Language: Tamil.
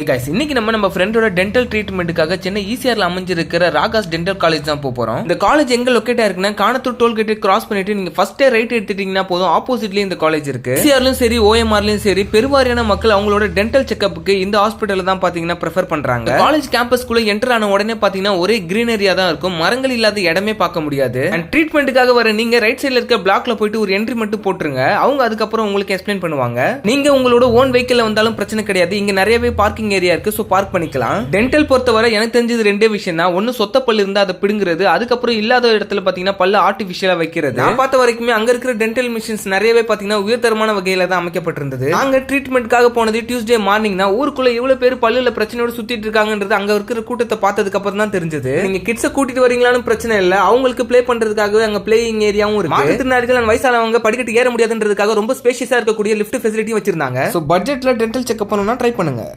guys, இன்னைக்கு நம்ம ஃப்ரெண்டோட டென்டல் ட்ரீட்மெண்ட்டுக்காக சென்னை ஈசிஆர்ல அமைஞ்சிருக்கிற ராகாஸ் டென்டல் காலேஜ் தான் போறோம். இந்த காலேஜ் எங்க லொகேட் ஆயிருக்குன்னா காணத்தூர் டோல்கேட் கிராஸ் பண்ணிட்டு நீங்க ஃபர்ஸ்ட் ரைட் எடுத்துட்டீங்கன்னா போதும், ஆப்போசிட்லயே இந்த காலேஜ் இருக்கு. ஈசிஆர்லயும் சரி ஓஎம்ஆர்லயும் சரி பெருவாரியான மக்கள் அவங்களோட டென்டல் செக்அப்புக்கு இந்த ஹாஸ்பிட்டல்ல தான் பாத்தீங்கன்னா ப்ரிஃபர் பண்றாங்க. காலேஜ் கேம்பஸ்க்குள்ள என்டர் ஆன உடனே பாத்தீங்கன்னா ஒரே கிரீனரியா தான் இருக்கும், மரங்கள் இல்லாத இடமே பார்க்க முடியாது. அண்ட் ட்ரீட்மெண்ட்டுக்காக வர நீங்க ரைட் சைடுல இருக்க பிளாக்ல போயிட்டு ஒரு என்ட்ரி மட்டும் போட்டுருங்க, அவங்க அதுக்கப்புறம் உங்களுக்கு எக்ஸ்பிளைன் பண்ணுவாங்க. நீங்க உங்களோட ஓன் வெஹிக்கிள் வந்தாலும் பிரச்சனை கிடையாது, இங்க நிறையவே பார்க்கிங் ஏரியா இருக்கு, சோ பார்க் பண்ணிக்கலாம். டென்டல் பொறுத்தவரை எனக்கு தெரிஞ்சது ரெண்டே விஷயம் தான். ஒன்னு சொத்த பல்லு இருந்தா அதை பிடுங்குறது, அதுக்கப்புறம் இல்லாத இடத்துல பாத்தீங்கன்னா பல்ல ஆர்டிபிஷியலா வைக்கிறது. நான் பார்த்த வரைக்குமே அங்க இருக்கிற டென்டல் மிஷின்ஸ் நிறையவே பாத்தீங்கன்னா உயர்தரமான வகையில தான் அமைக்கப்பட்டிருந்தது. நாங்க ட்ரீட்மெண்ட்காக போனது டியூஸ்டே மார்னிங் தான். ஊருக்குள்ள இவ்வளவு பேர் பல்லுல பிரச்சனையோட சுத்திட்டு இருக்காங்கன்றது அங்க இருக்கிற கூட்டத்தை பார்த்ததுக்கு அப்புறம் தான் தெரிஞ்சது. நீங்க கிட்ஸை கூட்டிட்டு வரீங்களான்னு பிரச்சனை இல்ல, அவங்களுக்கு பிளே பண்றதுக்காகவே அங்க பிளேயிங் ஏரியாவும் இருக்கு. மாற்றுத்திறனாளிகள் வயசானவங்க படிக்கட்டு ஏற முடியாதுன்றதுக்காக ரொம்ப ஸ்பேஷியஸா இருக்கக்கூடிய லிஃப்ட் ஃபெசிலிட்டி வச்சிருந்தாங்க. சோ பட்ஜெட்ல டென்டல் செக்அப் பண்ணனும்னா ட்ரை பண்ணுங்க.